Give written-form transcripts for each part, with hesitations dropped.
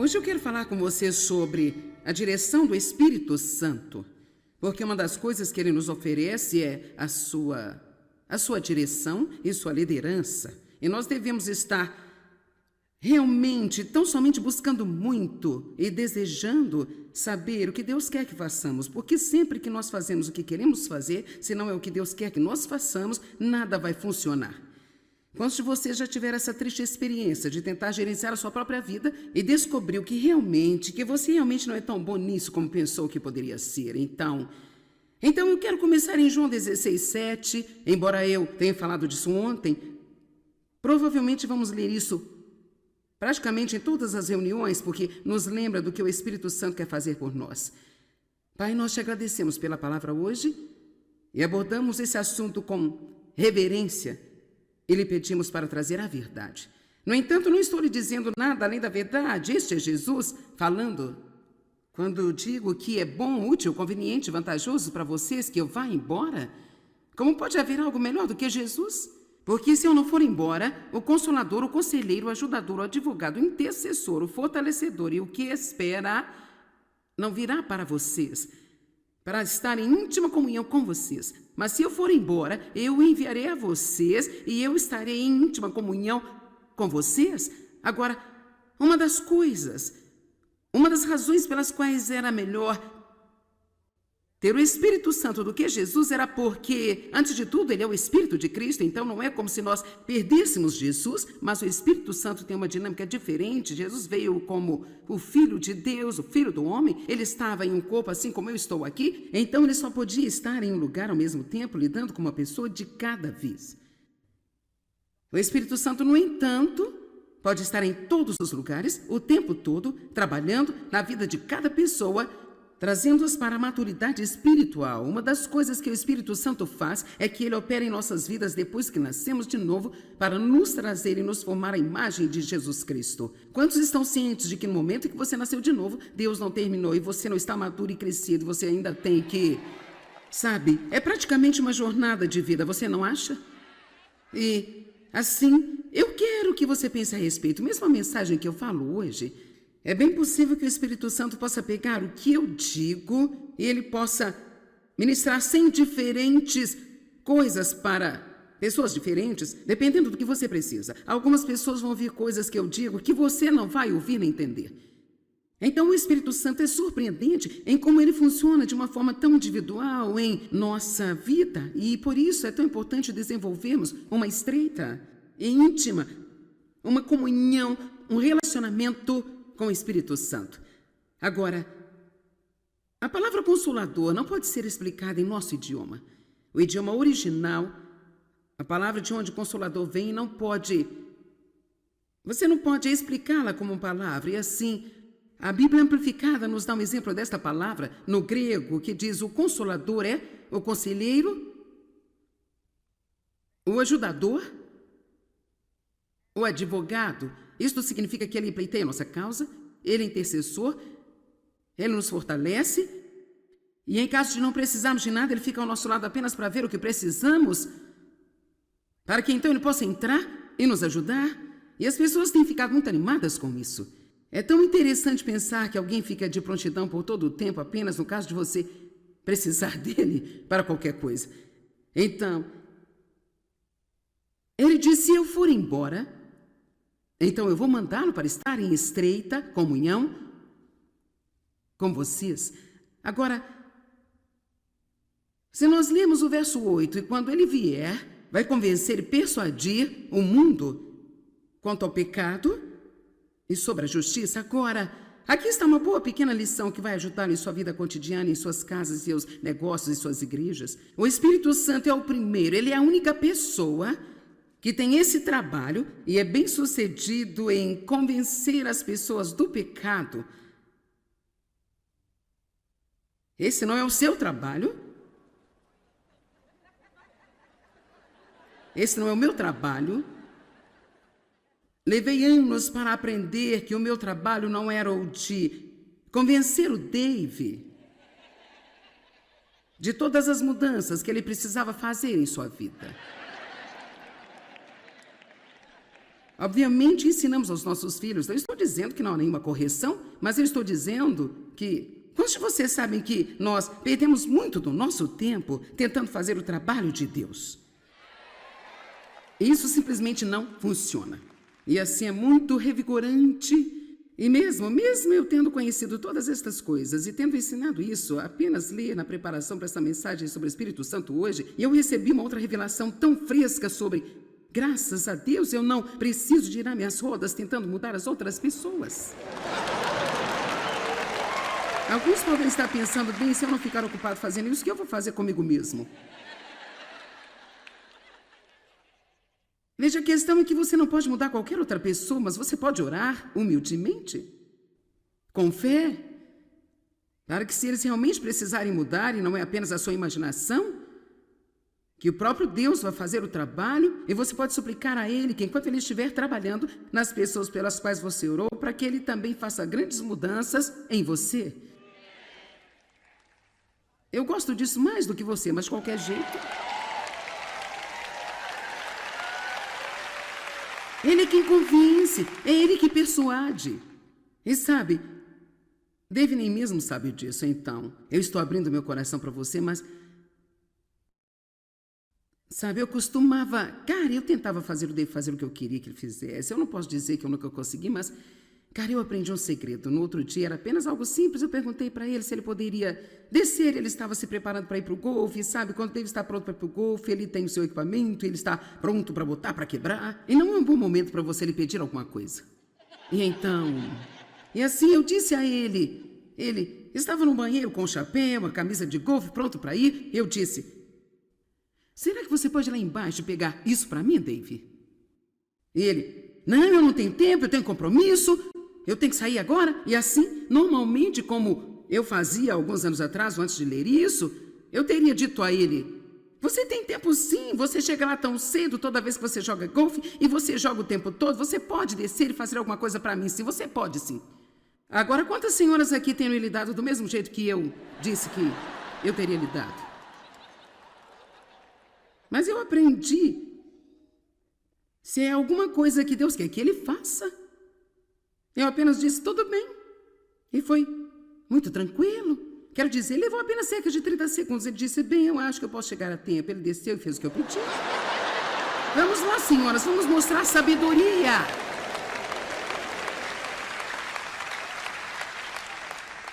Hoje eu quero falar com você sobre a direção do Espírito Santo, porque uma das coisas que ele nos oferece é a sua direção e sua liderança. E nós devemos estar realmente, tão somente buscando muito e desejando saber o que Deus quer que façamos, porque sempre que nós fazemos o que queremos fazer, se não é o que Deus quer que nós façamos, nada vai funcionar. Quantos de vocês já tiveram essa triste experiência de tentar gerenciar a sua própria vida e descobriu que você realmente não é tão bom nisso como pensou que poderia ser? Então eu quero começar em João 16:7, embora eu tenha falado disso ontem, provavelmente vamos ler isso praticamente em todas as reuniões, porque nos lembra do que o Espírito Santo quer fazer por nós. Pai, nós te agradecemos pela palavra hoje e abordamos esse assunto com reverência e lhe pedimos para trazer a verdade. No entanto, não estou lhe dizendo nada além da verdade. Este é Jesus falando. Quando digo que é bom, útil, conveniente, vantajoso para vocês que eu vá embora, como pode haver algo melhor do que Jesus? Porque se eu não for embora, o Consolador, o Conselheiro, o Ajudador, o Advogado, o Intercessor, o Fortalecedor e o que espera não virá para vocês, para estar em íntima comunhão com vocês. Mas se eu for embora, eu enviarei a vocês e eu estarei em íntima comunhão com vocês. Agora, uma das razões pelas quais era melhor ter o Espírito Santo do que Jesus era porque, antes de tudo, ele é o Espírito de Cristo, então não é como se nós perdêssemos Jesus, mas o Espírito Santo tem uma dinâmica diferente. Jesus veio como o Filho de Deus, o Filho do homem, ele estava em um corpo assim como eu estou aqui, então ele só podia estar em um lugar ao mesmo tempo, lidando com uma pessoa de cada vez. O Espírito Santo, no entanto, pode estar em todos os lugares, o tempo todo, trabalhando na vida de cada pessoa, trazendo-as para a maturidade espiritual. Uma das coisas que o Espírito Santo faz é que ele opera em nossas vidas depois que nascemos de novo para nos trazer e nos formar a imagem de Jesus Cristo. Quantos estão cientes de que no momento em que você nasceu de novo, Deus não terminou e você não está maduro e crescido, você ainda tem que... Sabe, é praticamente uma jornada de vida, você não acha? E assim, eu quero que você pense a respeito. Mesmo a mensagem que eu falo hoje... É bem possível que o Espírito Santo possa pegar o que eu digo e ele possa ministrar 100 diferentes coisas para pessoas diferentes, dependendo do que você precisa. Algumas pessoas vão ouvir coisas que eu digo que você não vai ouvir nem entender. Então o Espírito Santo é surpreendente em como ele funciona de uma forma tão individual em nossa vida. E por isso é tão importante desenvolvermos uma estreita e íntima, uma comunhão, um relacionamento com o Espírito Santo. Agora, a palavra Consolador não pode ser explicada em nosso idioma. O idioma original, a palavra de onde Consolador vem, você não pode explicá-la como palavra. E assim, a Bíblia Amplificada nos dá um exemplo desta palavra no grego, que diz: o Consolador é o Conselheiro, o Ajudador, o Advogado. Isto significa que ele pleiteia a nossa causa, ele é intercessor, ele nos fortalece e em caso de não precisarmos de nada, ele fica ao nosso lado apenas para ver o que precisamos, para que então ele possa entrar e nos ajudar. E as pessoas têm ficado muito animadas com isso. É tão interessante pensar que alguém fica de prontidão por todo o tempo apenas no caso de você precisar dele para qualquer coisa. Então, ele disse: se eu for embora, então eu vou mandá-lo para estar em estreita comunhão com vocês. Agora, se nós lemos o verso 8, e quando ele vier, vai convencer e persuadir o mundo quanto ao pecado e sobre a justiça. Agora, aqui está uma boa pequena lição que vai ajudar em sua vida cotidiana, em suas casas, seus negócios e suas igrejas. O Espírito Santo é o primeiro, ele é a única pessoa que tem esse trabalho e é bem sucedido em convencer as pessoas do pecado. Esse não é o seu trabalho. Esse não é o meu trabalho. Levei anos para aprender que o meu trabalho não era o de convencer o Dave de todas as mudanças que ele precisava fazer em sua vida. Obviamente, ensinamos aos nossos filhos. Não estou dizendo que não há nenhuma correção, mas eu estou dizendo que quantos de vocês sabem que nós perdemos muito do nosso tempo tentando fazer o trabalho de Deus? Isso simplesmente não funciona. E assim é muito revigorante. E mesmo eu tendo conhecido todas estas coisas e tendo ensinado isso, apenas ler na preparação para essa mensagem sobre o Espírito Santo hoje, eu recebi uma outra revelação tão fresca sobre, graças a Deus, eu não preciso girar minhas rodas tentando mudar as outras pessoas. Alguns podem estar pensando, bem, se eu não ficar ocupado fazendo isso, o que eu vou fazer comigo mesmo? Veja, a questão é que você não pode mudar qualquer outra pessoa, mas você pode orar humildemente, com fé, para que se eles realmente precisarem mudar, e não é apenas a sua imaginação, que o próprio Deus vai fazer o trabalho, e você pode suplicar a Ele que enquanto Ele estiver trabalhando nas pessoas pelas quais você orou, para que Ele também faça grandes mudanças em você. Eu gosto disso mais do que você, mas de qualquer jeito. Ele é quem convence, é Ele que persuade. E sabe, Dave nem mesmo sabe disso, então. Eu estou abrindo meu coração para você, mas... Sabe, eu costumava... Cara, eu tentava fazer o Dave fazer o que eu queria que ele fizesse. Eu não posso dizer que eu nunca consegui, mas... Cara, eu aprendi um segredo. No outro dia era apenas algo simples. Eu perguntei para ele se ele poderia descer. Ele estava se preparando para ir para o golfe, sabe? Quando o Dave está pronto para ir para o golfe, ele tem o seu equipamento, ele está pronto para botar, para quebrar. E não é um bom momento para você lhe pedir alguma coisa. E então... E assim eu disse a ele... Ele estava no banheiro com o chapéu, a camisa de golfe, pronto para ir. Eu disse... Será que você pode ir lá embaixo e pegar isso para mim, Dave? E ele... Não, eu não tenho tempo, eu tenho compromisso... Eu tenho que sair agora? E assim, normalmente, como eu fazia alguns anos atrás, antes de ler isso, eu teria dito a ele, você tem tempo sim, você chega lá tão cedo toda vez que você joga golfe e você joga o tempo todo, você pode descer e fazer alguma coisa para mim sim, você pode sim. Agora, quantas senhoras aqui têm lhe dado do mesmo jeito que eu disse que eu teria lhe dado? Mas eu aprendi, se é alguma coisa que Deus quer que Ele faça, eu apenas disse, tudo bem. E foi muito tranquilo. Quero dizer, levou apenas cerca de 30 segundos. Ele disse, bem, eu acho que eu posso chegar a tempo. Ele desceu e fez o que eu pedi. Vamos lá, senhoras, vamos mostrar sabedoria.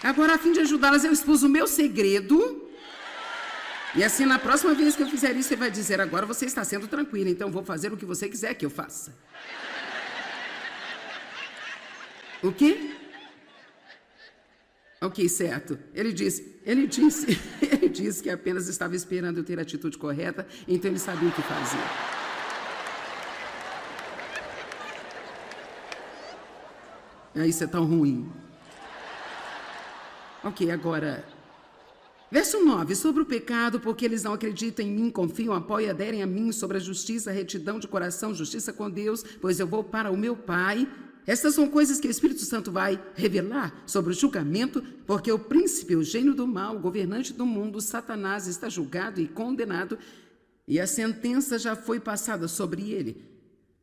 Agora, a fim de ajudá-las, eu expus o meu segredo. E assim, na próxima vez que eu fizer isso, você vai dizer, agora você está sendo tranquila, então vou fazer o que você quiser que eu faça. O quê? Ok, certo. Ele disse que apenas estava esperando eu ter a atitude correta, então ele sabia o que fazia. Isso é tão ruim. Ok, agora... Verso 9, sobre o pecado, porque eles não acreditam em mim, confiam, apoiam, aderem a mim, sobre a justiça, a retidão de coração, justiça com Deus, pois eu vou para o meu Pai. Estas são coisas que o Espírito Santo vai revelar sobre o julgamento, porque o príncipe, o gênio do mal, o governante do mundo, Satanás, está julgado e condenado, e a sentença já foi passada sobre ele.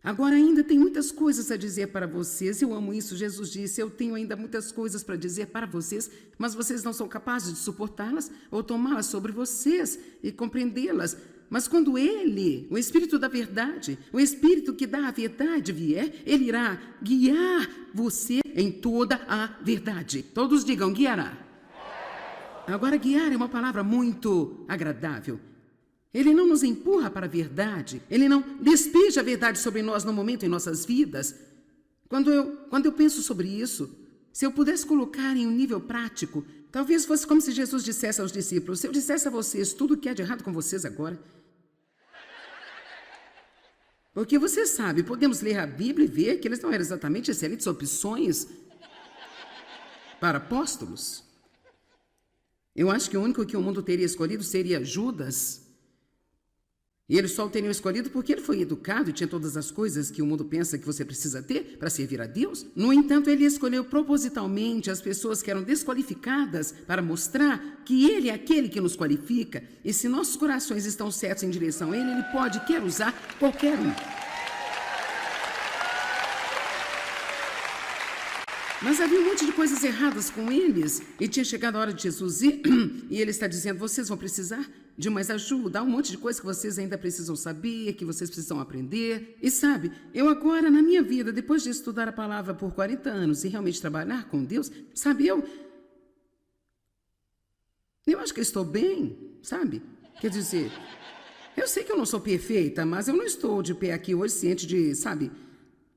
Agora ainda tem muitas coisas a dizer para vocês. Eu amo isso. Jesus disse, eu tenho ainda muitas coisas para dizer para vocês, mas vocês não são capazes de suportá-las ou tomá-las sobre vocês e compreendê-las. Mas quando Ele, o Espírito da verdade, o Espírito que dá a verdade vier, Ele irá guiar você em toda a verdade. Todos digam, guiará. Agora, guiar é uma palavra muito agradável. Ele não nos empurra para a verdade. Ele não despeja a verdade sobre nós no momento em nossas vidas. Quando eu penso sobre isso, se eu pudesse colocar em um nível prático, talvez fosse como se Jesus dissesse aos discípulos, se eu dissesse a vocês tudo o que há de errado com vocês agora. Porque você sabe, podemos ler a Bíblia e ver que eles não eram exatamente excelentes opções para apóstolos. Eu acho que o único que o mundo teria escolhido seria Judas. E eles só o teriam escolhido porque ele foi educado e tinha todas as coisas que o mundo pensa que você precisa ter para servir a Deus. No entanto, ele escolheu propositalmente as pessoas que eram desqualificadas para mostrar que ele é aquele que nos qualifica. E se nossos corações estão certos em direção a ele, ele pode, quer usar qualquer um. Mas havia um monte de coisas erradas com eles. E tinha chegado a hora de Jesus ir. E ele está dizendo, vocês vão precisar de mais ajuda. Há um monte de coisa que vocês ainda precisam saber, que vocês precisam aprender. E sabe, eu agora, na minha vida, depois de estudar a palavra por 40 anos e realmente trabalhar com Deus, sabe, eu acho que eu estou bem, sabe? Quer dizer, eu sei que eu não sou perfeita, mas eu não estou de pé aqui hoje ciente de, sabe,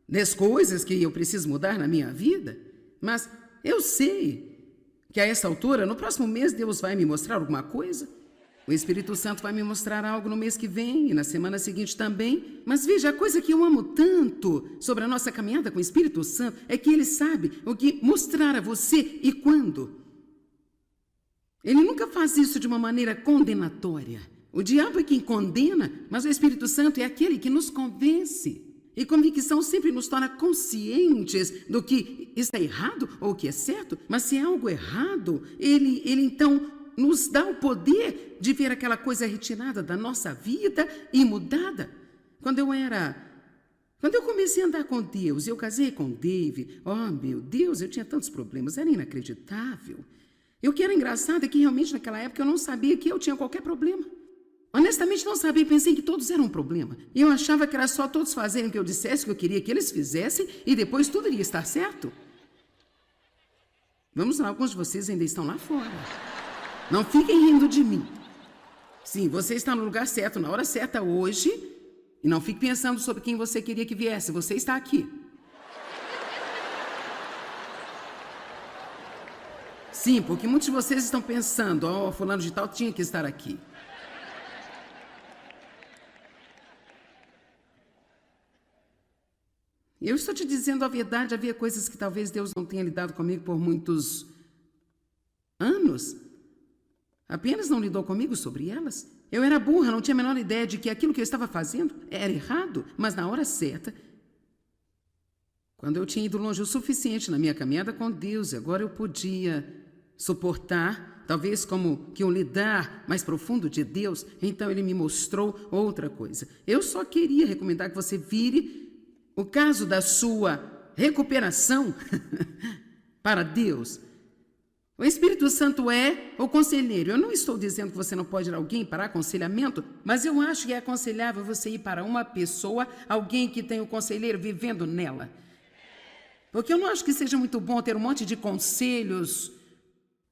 das coisas que eu preciso mudar na minha vida. Mas eu sei que a essa altura, no próximo mês, Deus vai me mostrar alguma coisa. O Espírito Santo vai me mostrar algo no mês que vem e na semana seguinte também. Mas veja, a coisa que eu amo tanto sobre a nossa caminhada com o Espírito Santo é que ele sabe o que mostrar a você e quando. Ele nunca faz isso de uma maneira condenatória. O diabo é quem condena, mas o Espírito Santo é aquele que nos convence. E convicção sempre nos torna conscientes do que está errado ou o que é certo. Mas se é algo errado, ele então nos dá o poder de ver aquela coisa retirada da nossa vida e mudada. Quando eu comecei a andar com Deus, eu casei com Dave, oh meu Deus, eu tinha tantos problemas, era inacreditável. E o que era engraçado é que realmente naquela época eu não sabia que eu tinha qualquer problema. Honestamente não sabia, pensei que todos eram um problema. E eu achava que era só todos fazerem o que eu dissesse, o que eu queria que eles fizessem, e depois tudo iria estar certo. Vamos lá, alguns de vocês ainda estão lá fora. Não fiquem rindo de mim. Sim, você está no lugar certo, na hora certa hoje, e não fique pensando sobre quem você queria que viesse, você está aqui. Sim, porque muitos de vocês estão pensando, fulano de tal tinha que estar aqui. Eu estou te dizendo a verdade, havia coisas que talvez Deus não tenha lidado comigo por muitos anos. Apenas não lidou comigo sobre elas. Eu era burra, não tinha a menor ideia de que aquilo que eu estava fazendo era errado, mas na hora certa, quando eu tinha ido longe o suficiente na minha caminhada com Deus, e agora eu podia suportar, talvez como que um lidar mais profundo de Deus, então ele me mostrou outra coisa. Eu só queria recomendar que você vire o caso da sua recuperação para Deus. O Espírito Santo é o conselheiro. Eu não estou dizendo que você não pode ir a alguém para aconselhamento, mas eu acho que é aconselhável você ir para uma pessoa, alguém que tem o conselheiro vivendo nela. Porque eu não acho que seja muito bom ter um monte de conselhos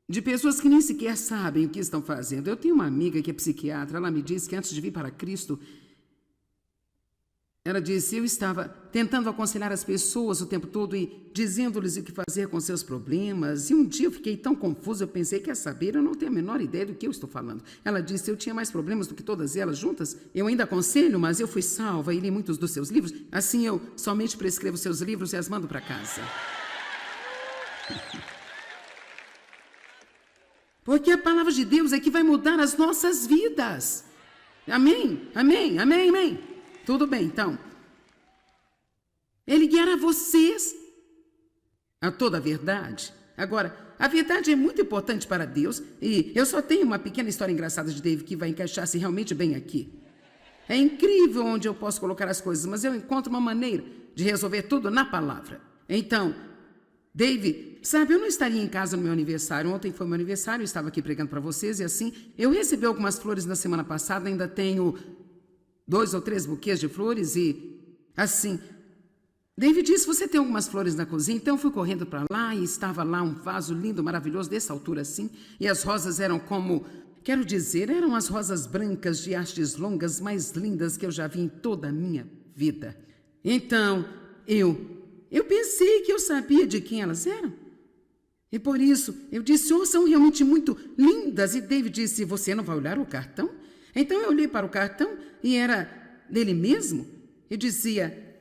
de pessoas que nem sequer sabem o que estão fazendo. Eu tenho uma amiga que é psiquiatra, ela me disse que antes de vir para Cristo, ela disse, eu estava tentando aconselhar as pessoas o tempo todo e dizendo-lhes o que fazer com seus problemas. E um dia eu fiquei tão confusa, eu pensei, quer saber, eu não tenho a menor ideia do que eu estou falando. Ela disse, eu tinha mais problemas do que todas elas juntas. Eu ainda aconselho, mas eu fui salva e li muitos dos seus livros. Assim eu somente prescrevo seus livros e as mando para casa. Porque a palavra de Deus é que vai mudar as nossas vidas. Amém? Amém? Amém? Amém? Tudo bem, então. Ele guiará vocês a toda a verdade. Agora, a verdade é muito importante para Deus e eu só tenho uma pequena história engraçada de Dave que vai encaixar-se realmente bem aqui. É incrível onde eu posso colocar as coisas, mas eu encontro uma maneira de resolver tudo na palavra. Então, Dave, sabe, eu não estaria em casa no meu aniversário. Ontem foi meu aniversário, eu estava aqui pregando para vocês e assim, eu recebi algumas flores na semana passada, ainda tenho 2 ou 3 buquês de flores e, assim, David disse, você tem algumas flores na cozinha? Então eu fui correndo para lá e estava lá um vaso lindo, maravilhoso, dessa altura assim, e as rosas eram como, quero dizer, eram as rosas brancas de hastes longas mais lindas que eu já vi em toda a minha vida. Então, eu pensei que eu sabia de quem elas eram. E por isso, eu disse, são realmente muito lindas. E David disse, você não vai olhar o cartão? Então eu olhei para o cartão e era dele mesmo. Eu dizia,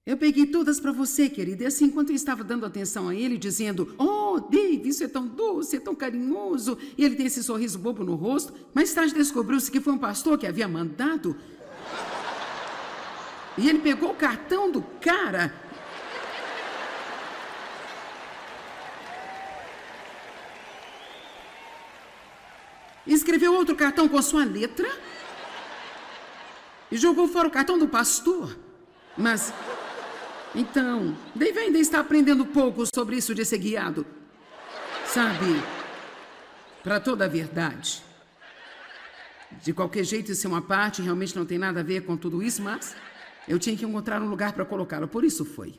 eu peguei todas para você, querida. E assim, enquanto eu estava dando atenção a ele, dizendo, oh, Dave, isso é tão doce, é tão carinhoso. E ele tem esse sorriso bobo no rosto. Mais tarde descobriu-se que foi um pastor que havia mandado. E ele pegou o cartão do cara e escreveu outro cartão com sua letra e jogou fora o cartão do pastor. Mas Então, Dave ainda está aprendendo pouco sobre isso de ser guiado. Sabe, para toda a verdade. De qualquer jeito, isso é uma parte, realmente não tem nada a ver com tudo isso, mas eu tinha que encontrar um lugar para colocá-lo, por isso foi.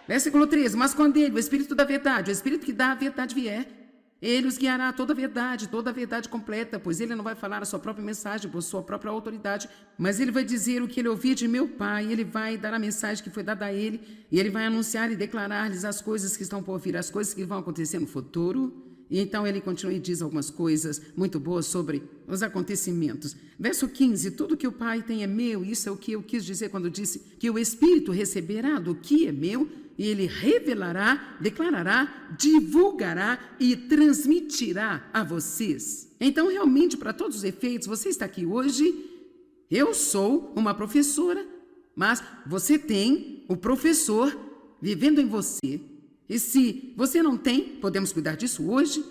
Versículo 13, mas quando ele, o Espírito da verdade, o Espírito que dá a verdade vier, ele os guiará a toda a verdade completa, pois ele não vai falar a sua própria mensagem por sua própria autoridade, mas ele vai dizer o que ele ouvir de meu Pai, ele vai dar a mensagem que foi dada a ele, e ele vai anunciar e declarar-lhes as coisas que estão por vir, as coisas que vão acontecer no futuro. E então ele continua e diz algumas coisas muito boas sobre os acontecimentos. Verso 15, tudo que o Pai tem é meu, isso é o que eu quis dizer quando disse que o Espírito receberá do que é meu, e ele revelará, declarará, divulgará e transmitirá a vocês. Então, realmente, para todos os efeitos, você está aqui hoje, eu sou uma professora, mas você tem o professor vivendo em você. E se você não tem, podemos cuidar disso hoje.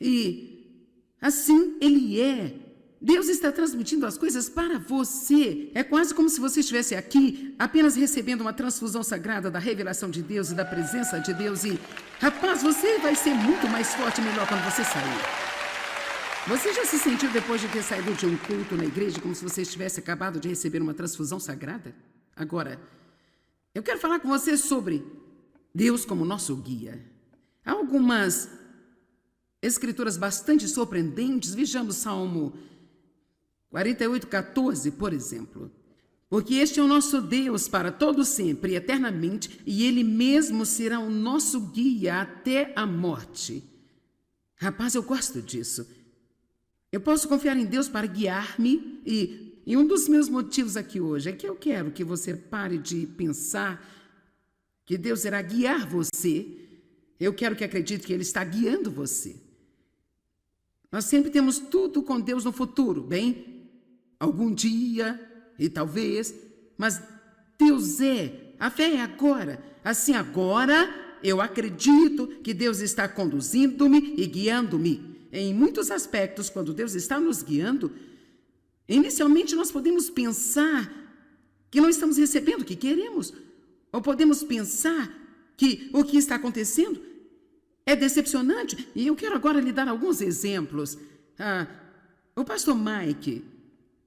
E assim ele é. Deus está transmitindo as coisas para você. É quase como se você estivesse aqui apenas recebendo uma transfusão sagrada da revelação de Deus e da presença de Deus. E, rapaz, você vai ser muito mais forte e melhor quando você sair. Você já se sentiu depois de ter saído de um culto na igreja como se você estivesse acabado de receber uma transfusão sagrada? Agora, eu quero falar com você sobre Deus como nosso guia. Há algumas escrituras bastante surpreendentes. Vejamos Salmo 48:14, por exemplo. Porque este é o nosso Deus para todo sempre, eternamente, e Ele mesmo será o nosso guia até a morte. Rapaz, eu gosto disso. Eu posso confiar em Deus para guiar-me e um dos meus motivos aqui hoje é que eu quero que você pare de pensar que Deus irá guiar você. Eu quero que acredite que Ele está guiando você. Nós sempre temos tudo com Deus no futuro, bem? Algum dia, e talvez, mas Deus a fé é agora. Assim, agora, eu acredito que Deus está conduzindo-me e guiando-me. Em muitos aspectos, quando Deus está nos guiando, inicialmente nós podemos pensar que não estamos recebendo o que queremos, ou podemos pensar que o que está acontecendo é decepcionante. E eu quero agora lhe dar alguns exemplos. O pastor Mike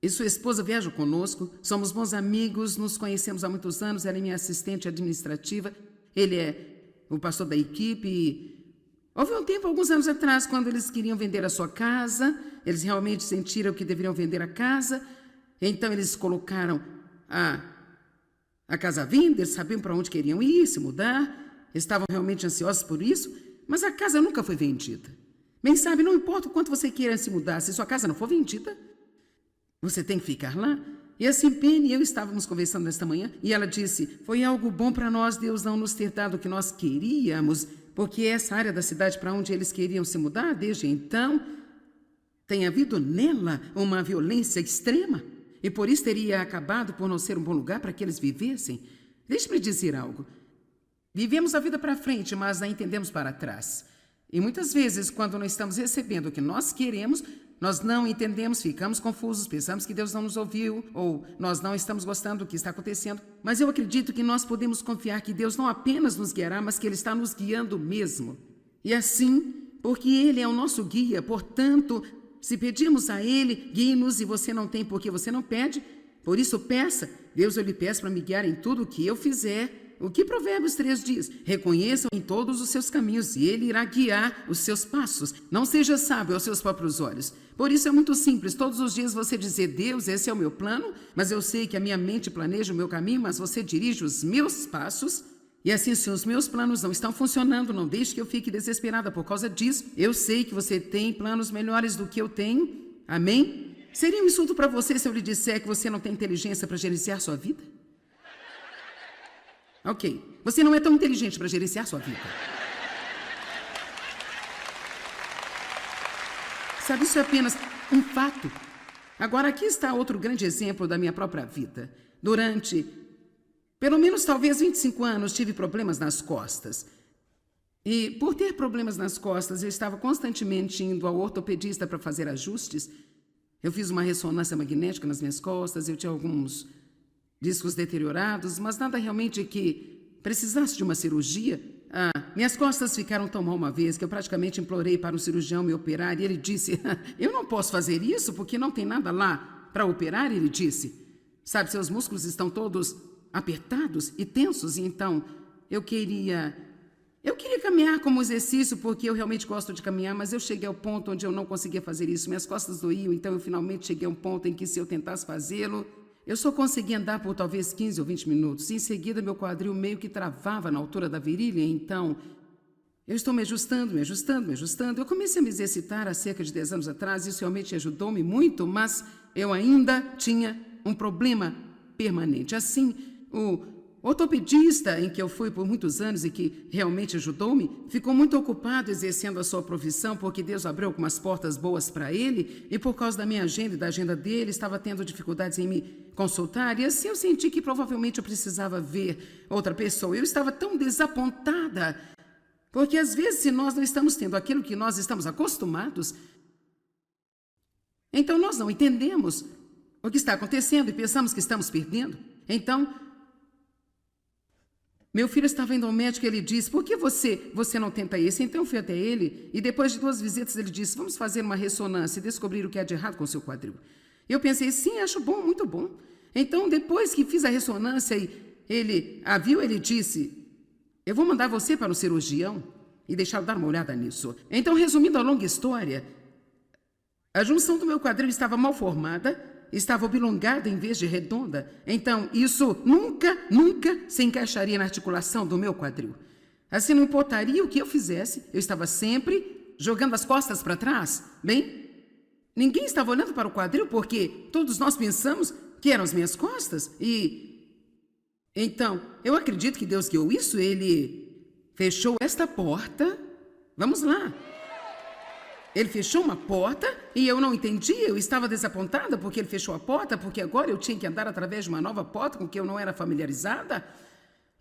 e sua esposa viajam conosco, somos bons amigos, nos conhecemos há muitos anos, ela é minha assistente administrativa, ele é o pastor da equipe. E houve um tempo, alguns anos atrás, quando eles queriam vender a sua casa, eles realmente sentiram que deveriam vender a casa, então eles colocaram a casa à venda, eles sabiam para onde queriam ir, se mudar, estavam realmente ansiosos por isso, mas a casa nunca foi vendida. Bem sabe, não importa o quanto você queira se mudar, se sua casa não for vendida, você tem que ficar lá. E assim, Penny e eu estávamos conversando nesta manhã, e ela disse, foi algo bom para nós, Deus não nos ter dado o que nós queríamos, porque essa área da cidade para onde eles queriam se mudar, desde então, tem havido nela uma violência extrema, e por isso teria acabado por não ser um bom lugar para que eles vivessem. Deixe-me dizer algo. Vivemos a vida para frente, mas a entendemos para trás. E muitas vezes, quando não estamos recebendo o que nós queremos, nós não entendemos, ficamos confusos, pensamos que Deus não nos ouviu, ou nós não estamos gostando do que está acontecendo. Mas eu acredito que nós podemos confiar que Deus não apenas nos guiará, mas que Ele está nos guiando mesmo. E assim, porque Ele é o nosso guia, portanto, se pedirmos a Ele, guie-nos, e você não tem porque você não pede, por isso peça. Deus, eu lhe peço para me guiar em tudo o que eu fizer. O que Provérbios 3 diz? Reconheçam em todos os seus caminhos e Ele irá guiar os seus passos. Não seja sábio aos seus próprios olhos. Por isso é muito simples, todos os dias você dizer, Deus, esse é o meu plano, mas eu sei que a minha mente planeja o meu caminho, mas você dirige os meus passos. E assim, se os meus planos não estão funcionando, não deixe que eu fique desesperada por causa disso. Eu sei que você tem planos melhores do que eu tenho. Amém? Seria um insulto para você se eu lhe disser que você não tem inteligência para gerenciar sua vida? Ok, você não é tão inteligente para gerenciar sua vida. Sabe, isso é apenas um fato. Agora, aqui está outro grande exemplo da minha própria vida. Durante, pelo menos talvez 25 anos, tive problemas nas costas. E por ter problemas nas costas, eu estava constantemente indo ao ortopedista para fazer ajustes. Eu fiz uma ressonância magnética nas minhas costas, eu tinha alguns discos deteriorados, mas nada realmente que precisasse de uma cirurgia. Minhas costas ficaram tão mal uma vez que eu praticamente implorei para um cirurgião me operar e ele disse, eu não posso fazer isso porque não tem nada lá para operar, ele disse. Sabe, seus músculos estão todos apertados e tensos, e então eu queria caminhar como exercício porque eu realmente gosto de caminhar, mas eu cheguei ao ponto onde eu não conseguia fazer isso. Minhas costas doíam, então eu finalmente cheguei a um ponto em que se eu tentasse fazê-lo, eu só conseguia andar por talvez 15 ou 20 minutos. E em seguida, meu quadril meio que travava na altura da virilha, então eu estou me ajustando. Eu comecei a me exercitar há cerca de 10 anos atrás, isso realmente ajudou-me muito, mas eu ainda tinha um problema permanente. Assim, o ortopedista em que eu fui por muitos anos e que realmente ajudou-me, ficou muito ocupado exercendo a sua profissão porque Deus abriu algumas portas boas para ele e por causa da minha agenda e da agenda dele, estava tendo dificuldades em me consultar e assim eu senti que provavelmente eu precisava ver outra pessoa. Eu estava tão desapontada porque às vezes se nós não estamos tendo aquilo que nós estamos acostumados, então nós não entendemos o que está acontecendo e pensamos que estamos perdendo. Então, meu filho estava indo ao médico e ele disse, por que você não tenta isso? Então eu fui até ele e depois de 2 visitas ele disse, vamos fazer uma ressonância e descobrir o que há de errado com o seu quadril. Eu pensei, sim, acho bom, muito bom. Então depois que fiz a ressonância e ele a viu, ele disse, eu vou mandar você para um cirurgião e deixá-lo dar uma olhada nisso. Então, resumindo a longa história, a junção do meu quadril estava mal formada, estava oblongada em vez de redonda. Então, isso nunca se encaixaria na articulação do meu quadril. Assim, não importaria o que eu fizesse, eu estava sempre jogando as costas para trás. Bem, ninguém estava olhando para o quadril porque todos nós pensamos que eram as minhas costas. E então, eu acredito que Deus guiou isso, ele fechou esta porta. Vamos lá. Ele fechou uma porta e eu não entendi, eu estava desapontada porque ele fechou a porta, porque agora eu tinha que andar através de uma nova porta com que eu não era familiarizada.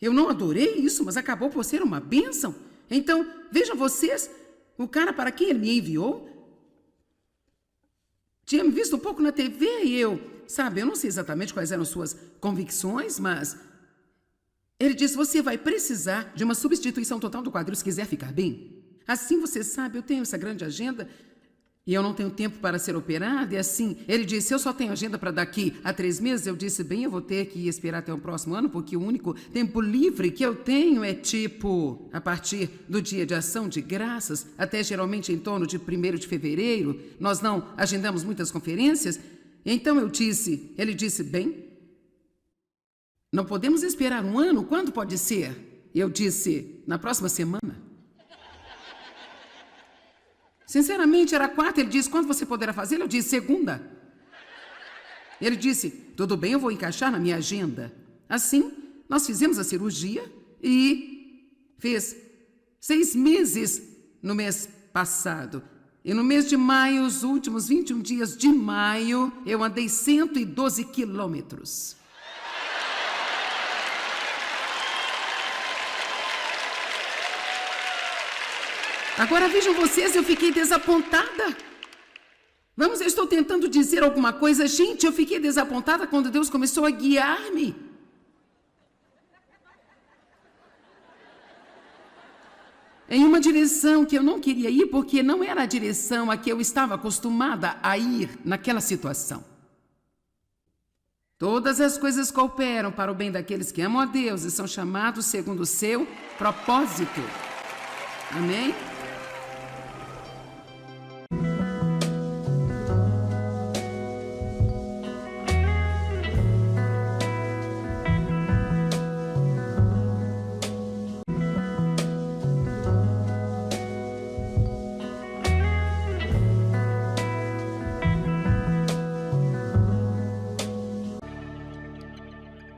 Eu não adorei isso, mas acabou por ser uma bênção. Então, vejam vocês, o cara para quem ele me enviou tinha me visto um pouco na TV e eu não sei exatamente quais eram suas convicções, mas ele disse, você vai precisar de uma substituição total do quadril se quiser ficar bem. Assim, você sabe, eu tenho essa grande agenda e eu não tenho tempo para ser operada. E assim, ele disse, eu só tenho agenda para daqui a 3 meses. Eu disse, bem, eu vou ter que esperar até o próximo ano, porque o único tempo livre que eu tenho é tipo, a partir do dia de ação de graças, até geralmente em torno de 1º de fevereiro. Nós não agendamos muitas conferências. Então ele disse, bem, não podemos esperar um ano, quando pode ser? Eu disse, na próxima semana. Sinceramente, era 4, ele disse, quando você poderá fazer? Eu disse, segunda. Ele disse, tudo bem, eu vou encaixar na minha agenda. Assim, nós fizemos a cirurgia e fez 6 meses no mês passado. E no mês de maio, os últimos 21 dias de maio, eu andei 112 quilômetros. Agora vejam vocês, eu fiquei desapontada. Vamos, eu estou tentando dizer alguma coisa. Gente, eu fiquei desapontada quando Deus começou a guiar-me. Em uma direção que eu não queria ir, porque não era a direção a que eu estava acostumada a ir naquela situação. Todas as coisas cooperam para o bem daqueles que amam a Deus e são chamados segundo o seu propósito. Amém?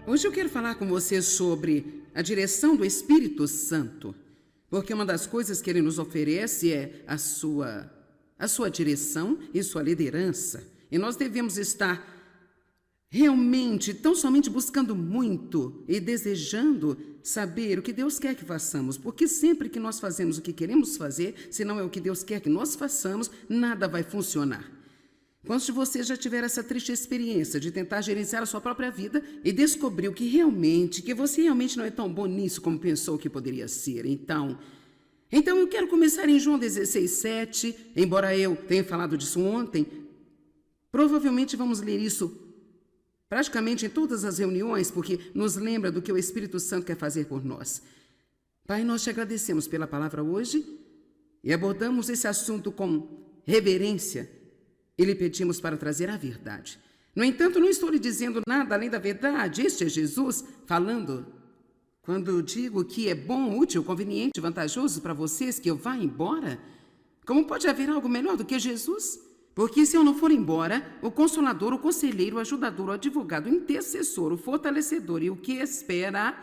Hoje eu quero falar com você sobre a direção do Espírito Santo, porque uma das coisas que ele nos oferece é a sua direção e sua liderança. E nós devemos estar realmente, tão somente buscando muito e desejando saber o que Deus quer que façamos, porque sempre que nós fazemos o que queremos fazer, se não é o que Deus quer que nós façamos, nada vai funcionar. Quantos de vocês já tiveram essa triste experiência de tentar gerenciar a sua própria vida e descobriu que você realmente não é tão bom nisso como pensou que poderia ser? Então eu quero começar em João 16:7, embora eu tenha falado disso ontem. Provavelmente vamos ler isso praticamente em todas as reuniões, porque nos lembra do que o Espírito Santo quer fazer por nós. Pai, nós te agradecemos pela palavra hoje e abordamos esse assunto com reverência e lhe pedimos para trazer a verdade. No entanto, não estou lhe dizendo nada além da verdade. Este é Jesus falando. Quando digo que é bom, útil, conveniente, vantajoso para vocês que eu vá embora, como pode haver algo melhor do que Jesus? Porque se eu não for embora, o Consolador, o Conselheiro, o Ajudador, o Advogado, o Intercessor, o Fortalecedor e o que espera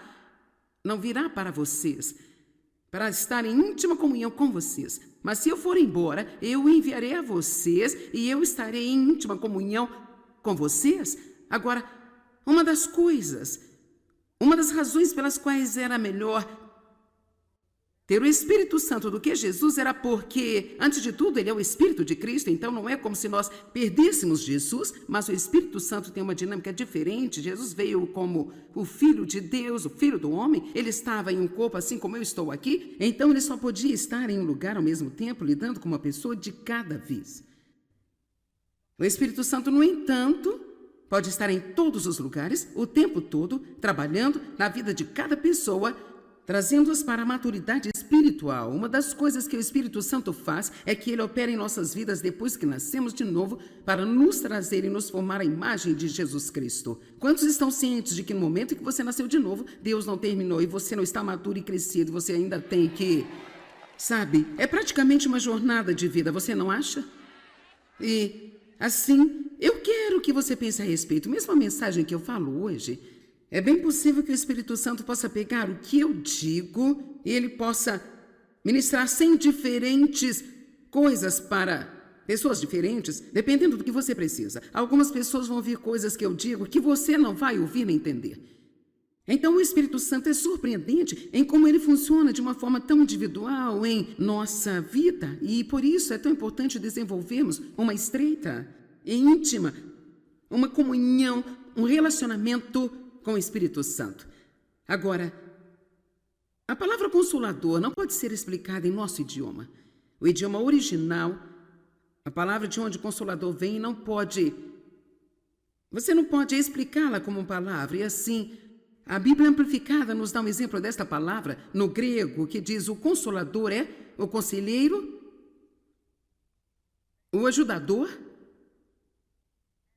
não virá para vocês, para estar em íntima comunhão com vocês. Mas se eu for embora, eu o enviarei a vocês e eu estarei em íntima comunhão com vocês. Agora, uma das razões pelas quais era melhor ter o Espírito Santo do que Jesus era porque, antes de tudo, ele é o Espírito de Cristo, então não é como se nós perdêssemos Jesus, mas o Espírito Santo tem uma dinâmica diferente. Jesus veio como o Filho de Deus, o Filho do homem, ele estava em um corpo assim como eu estou aqui, então ele só podia estar em um lugar ao mesmo tempo, lidando com uma pessoa de cada vez. O Espírito Santo, no entanto, pode estar em todos os lugares, o tempo todo, trabalhando na vida de cada pessoa, trazendo-as para a maturidade espiritual. Uma das coisas que o Espírito Santo faz é que ele opera em nossas vidas depois que nascemos de novo para nos trazer e nos formar a imagem de Jesus Cristo. Quantos estão cientes de que no momento em que você nasceu de novo, Deus não terminou e você não está maduro e crescido, você ainda tem que... Sabe, é praticamente uma jornada de vida, você não acha? E, assim, eu quero que você pense a respeito. Mesmo a mensagem que eu falo hoje... É bem possível que o Espírito Santo possa pegar o que eu digo e ele possa ministrar 100 diferentes coisas para pessoas diferentes, dependendo do que você precisa. Algumas pessoas vão ouvir coisas que eu digo que você não vai ouvir nem entender. Então o Espírito Santo é surpreendente em como ele funciona de uma forma tão individual em nossa vida. E por isso é tão importante desenvolvermos uma estreita e íntima, uma comunhão, um relacionamento com o Espírito Santo. Agora, a palavra consolador não pode ser explicada em nosso idioma. O idioma original, a palavra de onde consolador vem, você não pode explicá-la como palavra. E assim, a Bíblia Amplificada nos dá um exemplo desta palavra no grego, que diz: o consolador é o conselheiro, o ajudador,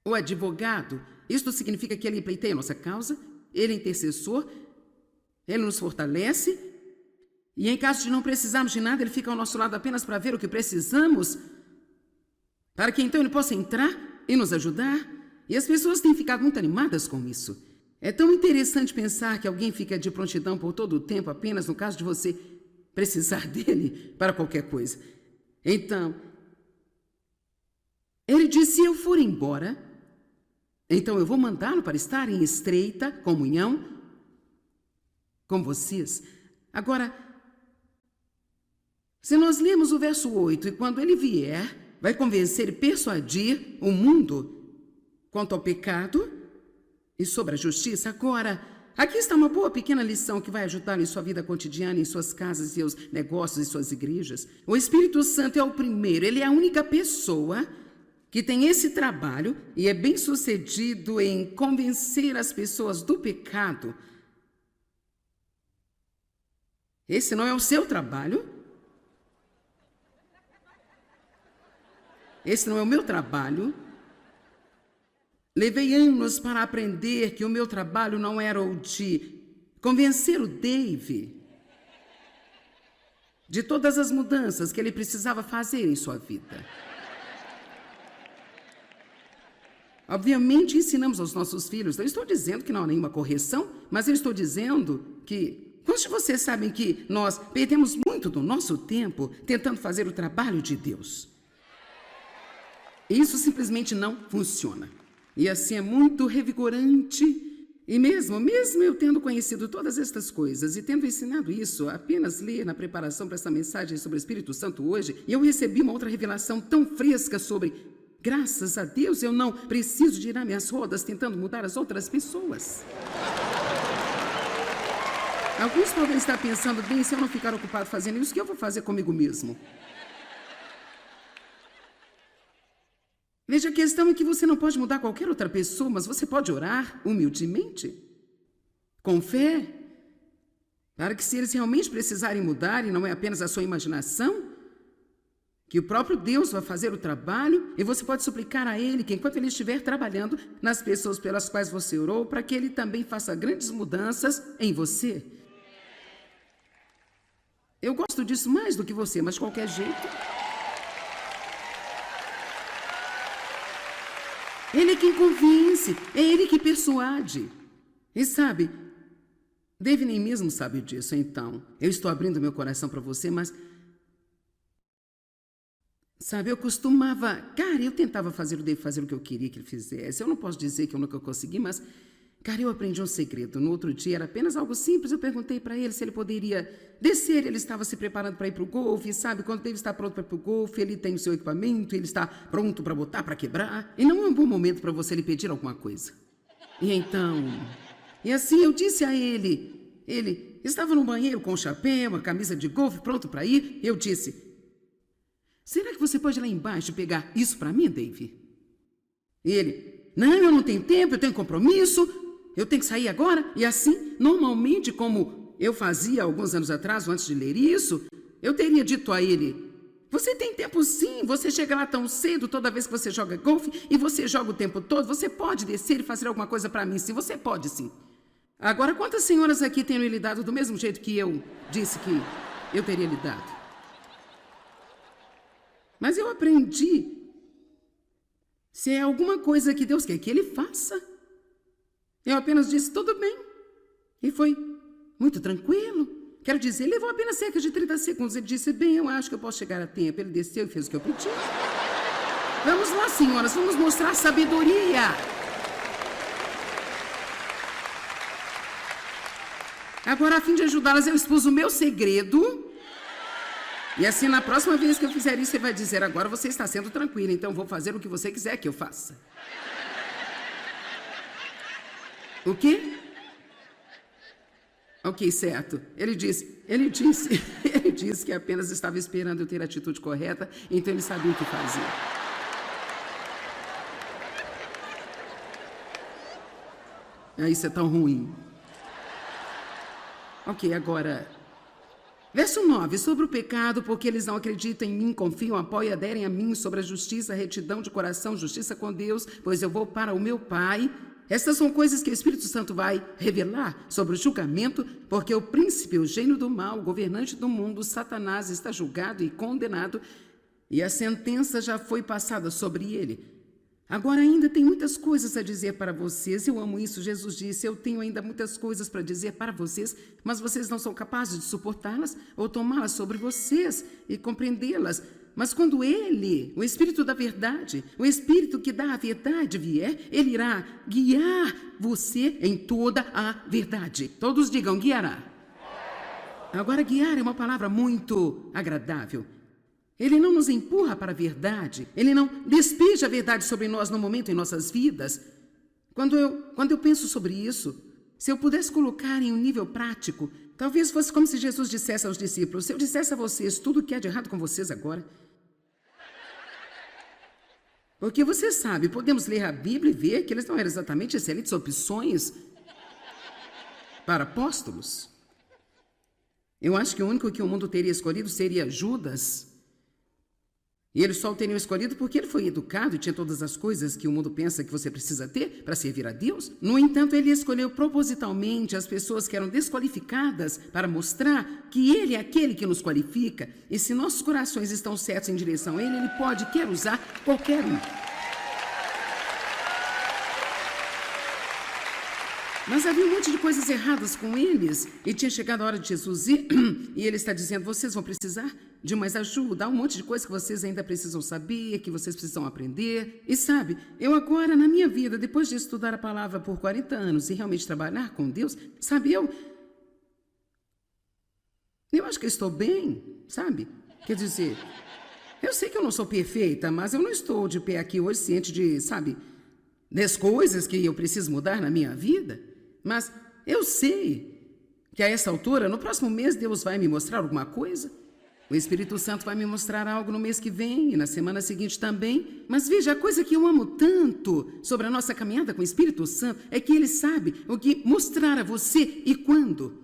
o advogado. Isto significa que ele pleiteia a nossa causa, ele é intercessor, ele nos fortalece, e em caso de não precisarmos de nada, ele fica ao nosso lado apenas para ver o que precisamos, para que então ele possa entrar e nos ajudar. E as pessoas têm ficado muito animadas com isso. É tão interessante pensar que alguém fica de prontidão por todo o tempo, apenas no caso de você precisar dele para qualquer coisa. Então, ele disse: se eu for embora, então eu vou mandá-lo para estar em estreita comunhão com vocês. Agora, se nós lemos o verso 8, e quando ele vier, vai convencer e persuadir o mundo quanto ao pecado e sobre a justiça. Agora, aqui está uma boa pequena lição que vai ajudá-lo em sua vida cotidiana, em suas casas, seus negócios e suas igrejas. O Espírito Santo é o primeiro, ele é a única pessoa que tem esse trabalho e é bem sucedido em convencer as pessoas do pecado. Esse não é o seu trabalho. Esse não é o meu trabalho. Levei anos para aprender que o meu trabalho não era o de convencer o Dave de todas as mudanças que ele precisava fazer em sua vida. Obviamente, ensinamos aos nossos filhos. Não estou dizendo que não há nenhuma correção, mas eu estou dizendo que... Quantos de vocês sabem que nós perdemos muito do nosso tempo tentando fazer o trabalho de Deus? Isso simplesmente não funciona. E assim é muito revigorante. E mesmo eu tendo conhecido todas estas coisas e tendo ensinado isso, apenas ler na preparação para essa mensagem sobre o Espírito Santo hoje, eu recebi uma outra revelação tão fresca sobre Graças a Deus, eu não preciso girar minhas rodas tentando mudar as outras pessoas. Alguns podem estar pensando, bem, se eu não ficar ocupado fazendo isso, o que eu vou fazer comigo mesmo? Veja, a questão é que você não pode mudar qualquer outra pessoa, mas você pode orar humildemente, com fé, para que se eles realmente precisarem mudar, e não é apenas a sua imaginação, que o próprio Deus vai fazer o trabalho, e você pode suplicar a Ele que enquanto Ele estiver trabalhando nas pessoas pelas quais você orou, para que Ele também faça grandes mudanças em você. Eu gosto disso mais do que você, mas de qualquer jeito. Ele é quem convence, é Ele que persuade. E sabe, Dave nem mesmo sabe disso, então. Eu estou abrindo meu coração para você, mas... Sabe, eu tentava fazer o Dave fazer o que eu queria que ele fizesse. Eu não posso dizer que eu nunca consegui, mas... Cara, eu aprendi um segredo. No outro dia era apenas algo simples. Eu perguntei para ele se ele poderia descer. Ele estava se preparando para ir para o golfe, sabe? Quando ele está pronto para ir para o golfe, ele tem o seu equipamento, ele está pronto para botar, para quebrar. E não é um bom momento para você lhe pedir alguma coisa. E assim eu disse a ele. Ele estava no banheiro com o chapéu, a camisa de golfe, pronto para ir. Eu disse, será que você pode ir lá embaixo pegar isso para mim, Dave? E ele, não, eu não tenho tempo, eu tenho compromisso. Eu tenho que sair agora? E assim, normalmente, como eu fazia alguns anos atrás, antes de ler isso, eu teria dito a ele, você tem tempo sim, você chega lá tão cedo toda vez que você joga golfe e você joga o tempo todo, você pode descer e fazer alguma coisa para mim sim, você pode sim. Agora, quantas senhoras aqui têm lhe dado do mesmo jeito que eu disse que eu teria lhe dado? Mas eu aprendi, se é alguma coisa que Deus quer que Ele faça, eu apenas disse, tudo bem. E foi muito tranquilo. Quero dizer, levou apenas cerca de 30 segundos. Ele disse, bem, eu acho que eu posso chegar a tempo. Ele desceu e fez o que eu pedi. Vamos lá, senhoras, vamos mostrar sabedoria. Agora, a fim de ajudá-las, eu expus o meu segredo. E assim, na próxima vez que eu fizer isso, você vai dizer, agora você está sendo tranquila, então vou fazer o que você quiser que eu faça. O quê? Ok, certo. Ele disse que apenas estava esperando eu ter a atitude correta, então ele sabia o que fazia. Isso é tão ruim. Ok, agora... Verso 9, sobre o pecado, porque eles não acreditam em mim, confiam, apoiam, aderem a mim, sobre a justiça, retidão de coração, justiça com Deus, pois eu vou para o meu Pai. Estas são coisas que o Espírito Santo vai revelar sobre o julgamento, porque o príncipe, o gênio do mal, o governante do mundo, Satanás, está julgado e condenado, e a sentença já foi passada sobre ele. Agora ainda tem muitas coisas a dizer para vocês, eu amo isso, Jesus disse, eu tenho ainda muitas coisas para dizer para vocês, mas vocês não são capazes de suportá-las ou tomá-las sobre vocês e compreendê-las. Mas quando Ele, o Espírito da verdade, o Espírito que dá a verdade vier, Ele irá guiar você em toda a verdade. Todos digam, guiará. Agora, guiar é uma palavra muito agradável. Ele não nos empurra para a verdade, Ele não despeja a verdade sobre nós no momento em nossas vidas. Quando eu penso sobre isso, se eu pudesse colocar em um nível prático, talvez fosse como se Jesus dissesse aos discípulos, se eu dissesse a vocês tudo o que há de errado com vocês agora. Porque você sabe, podemos ler a Bíblia e ver que eles não eram exatamente excelentes opções para apóstolos. Eu acho que o único que o mundo teria escolhido seria Judas. E eles só o teriam escolhido porque ele foi educado e tinha todas as coisas que o mundo pensa que você precisa ter para servir a Deus. No entanto, ele escolheu propositalmente as pessoas que eram desqualificadas para mostrar que ele é aquele que nos qualifica. E se nossos corações estão certos em direção a ele, ele quer usar qualquer um. Mas havia um monte de coisas erradas com eles. E tinha chegado a hora de Jesus ir. E ele está dizendo, vocês vão precisar de mais ajuda. Há um monte de coisas que vocês ainda precisam saber, que vocês precisam aprender. E sabe, eu agora, na minha vida, depois de estudar a palavra por 40 anos e realmente trabalhar com Deus, sabe, eu acho que eu estou bem, sabe? Quer dizer, Eu sei que eu não sou perfeita, mas eu não estou de pé aqui hoje ciente de, sabe, das coisas que eu preciso mudar na minha vida. Mas eu sei que a essa altura, no próximo mês, Deus vai me mostrar alguma coisa. O Espírito Santo vai me mostrar algo no mês que vem e na semana seguinte também. Mas veja, a coisa que eu amo tanto sobre a nossa caminhada com o Espírito Santo é que ele sabe o que mostrar a você e quando.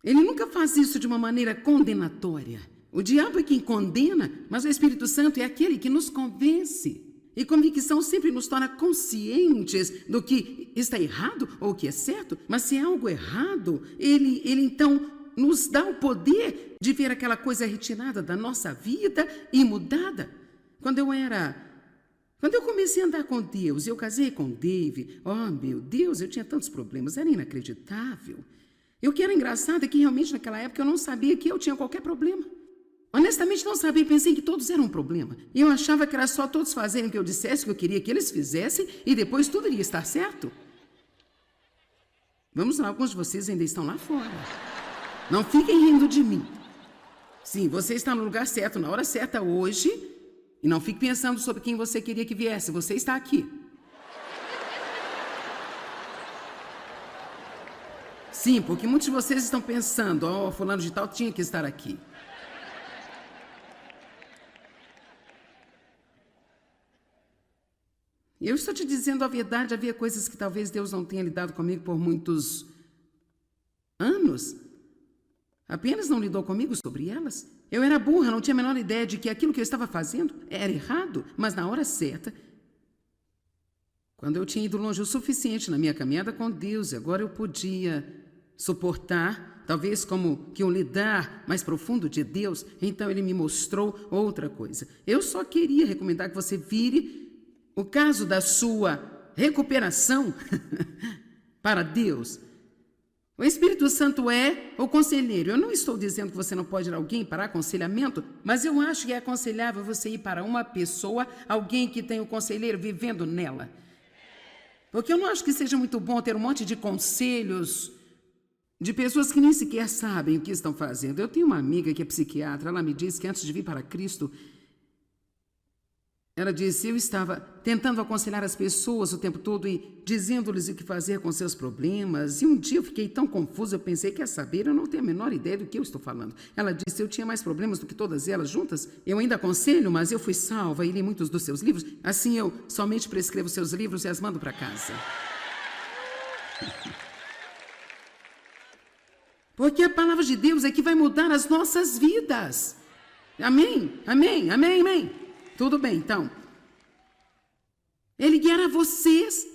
Ele nunca faz isso de uma maneira condenatória. O diabo é quem condena, mas o Espírito Santo é aquele que nos convence. E convicção sempre nos torna conscientes do que está errado ou o que é certo. Mas se é algo errado, ele então nos dá o poder de ver aquela coisa retirada da nossa vida e mudada. Quando eu comecei a andar com Deus, eu casei com Dave, oh meu Deus, eu tinha tantos problemas, era inacreditável. E o que era engraçado é que realmente naquela época eu não sabia que eu tinha qualquer problema. Honestamente não sabia, pensei que todos eram um problema. E eu achava que era só todos fazerem o que eu dissesse, o que eu queria que eles fizessem, e depois tudo iria estar certo. Vamos lá, alguns de vocês ainda estão lá fora. Não fiquem rindo de mim. Sim, você está no lugar certo, na hora certa hoje, e não fique pensando sobre quem você queria que viesse, você está aqui. Sim, porque muitos de vocês estão pensando, oh, fulano de tal tinha que estar aqui. Eu estou te dizendo a verdade, havia coisas que talvez Deus não tenha lidado comigo por muitos anos. Apenas não lidou comigo sobre elas. Eu era burra, não tinha a menor ideia de que aquilo que eu estava fazendo era errado, mas na hora certa, quando eu tinha ido longe o suficiente na minha caminhada com Deus, agora eu podia suportar, talvez como que um lidar mais profundo de Deus, então ele me mostrou outra coisa. Eu só queria recomendar que você vire o caso da sua recuperação para Deus. O Espírito Santo é o conselheiro. Eu não estou dizendo que você não pode ir a alguém para aconselhamento, mas eu acho que é aconselhável você ir para uma pessoa, alguém que tem o conselheiro vivendo nela. Porque eu não acho que seja muito bom ter um monte de conselhos de pessoas que nem sequer sabem o que estão fazendo. Eu tenho uma amiga que é psiquiatra, ela me disse que antes de vir para Cristo, ela disse, eu estava tentando aconselhar as pessoas o tempo todo e dizendo-lhes o que fazer com seus problemas. E um dia eu fiquei tão confusa, eu pensei, quer saber, eu não tenho a menor ideia do que eu estou falando. Ela disse, eu tinha mais problemas do que todas elas juntas. Eu ainda aconselho, mas eu fui salva e li muitos dos seus livros. Assim eu somente prescrevo seus livros e as mando para casa. Porque a palavra de Deus é que vai mudar as nossas vidas. Amém? Amém? Amém? Amém? Tudo bem, então. Ele guiará vocês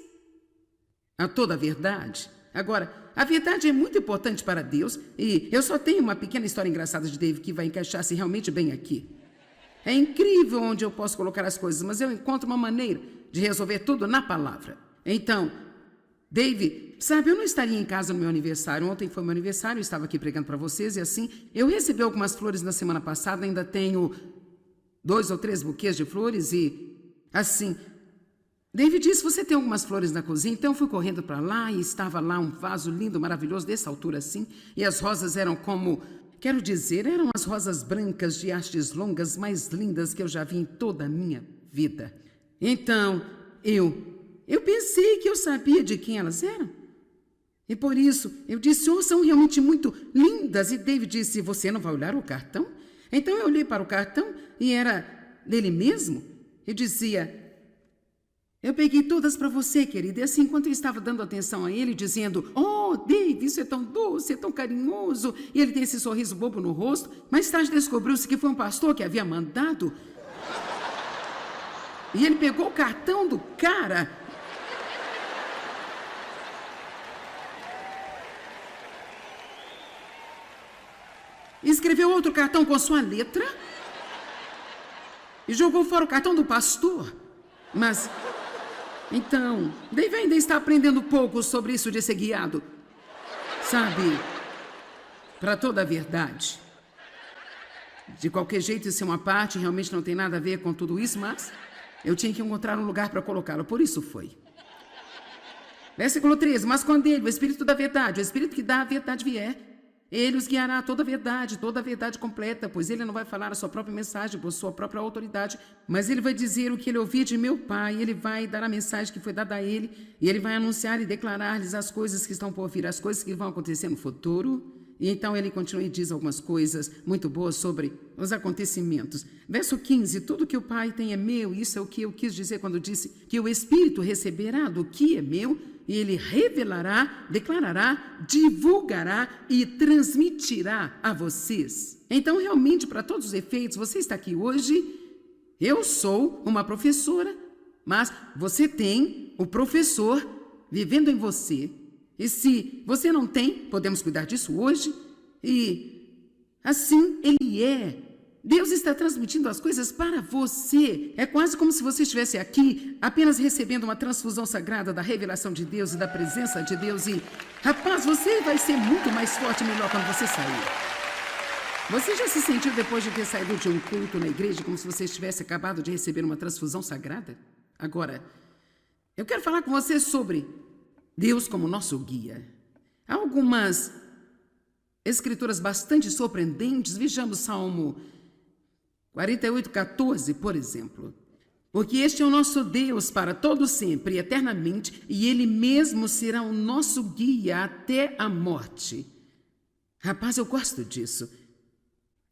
a toda a verdade. Agora, a verdade é muito importante para Deus e eu só tenho uma pequena história engraçada de David que vai encaixar-se realmente bem aqui. É incrível onde eu posso colocar as coisas, mas eu encontro uma maneira de resolver tudo na palavra. Então, David, sabe, eu não estaria em casa no meu aniversário. Ontem foi meu aniversário, eu estava aqui pregando para vocês e assim, eu recebi algumas flores na semana passada, ainda tenho 2 ou 3 buquês de flores e assim, David disse, você tem algumas flores na cozinha? Então eu fui correndo para lá e estava lá um vaso lindo, maravilhoso, dessa altura assim, e as rosas eram como, quero dizer, eram as rosas brancas de hastes longas mais lindas que eu já vi em toda a minha vida. Então, eu pensei que eu sabia de quem elas eram. E por isso, eu disse, oh, são realmente muito lindas. E David disse, você não vai olhar o cartão? Então eu olhei para o cartão e era dele mesmo. E dizia, eu peguei todas para você, querida. E assim, enquanto eu estava dando atenção a ele, dizendo, oh, David, isso é tão doce, é tão carinhoso. E ele tem esse sorriso bobo no rosto. Mais tarde descobriu-se que foi um pastor que havia mandado. E ele pegou o cartão do cara e escreveu outro cartão com sua letra e jogou fora o cartão do pastor. Mas, então, Dave ainda está aprendendo pouco sobre isso de ser guiado, sabe, para toda a verdade. De qualquer jeito, isso é uma parte, realmente não tem nada a ver com tudo isso, mas eu tinha que encontrar um lugar para colocá-lo, por isso foi. Versículo 13, mas quando ele, o Espírito da verdade, o Espírito que dá a verdade vier, Ele os guiará a toda a verdade completa, pois ele não vai falar a sua própria mensagem por sua própria autoridade, mas ele vai dizer o que ele ouviu de meu Pai, ele vai dar a mensagem que foi dada a ele, e ele vai anunciar e declarar-lhes as coisas que estão por vir, as coisas que vão acontecer no futuro. E então ele continua e diz algumas coisas muito boas sobre os acontecimentos. Verso 15, tudo que o Pai tem é meu, isso é o que eu quis dizer quando disse que o Espírito receberá do que é meu, e ele revelará, declarará, divulgará e transmitirá a vocês. Então, realmente, para todos os efeitos, você está aqui hoje, eu sou uma professora, mas você tem o professor vivendo em você. E se você não tem, podemos cuidar disso hoje. E assim ele é. Deus está transmitindo as coisas para você. É quase como se você estivesse aqui apenas recebendo uma transfusão sagrada da revelação de Deus e da presença de Deus. E, rapaz, você vai ser muito mais forte e melhor quando você sair. Você já se sentiu depois de ter saído de um culto na igreja como se você estivesse acabado de receber uma transfusão sagrada? Agora, eu quero falar com você sobre Deus como nosso guia. Há algumas escrituras bastante surpreendentes. Vejamos Salmo 48:14, por exemplo. Porque este é o nosso Deus para todo sempre e eternamente, e Ele mesmo será o nosso guia até a morte. Rapaz, eu gosto disso.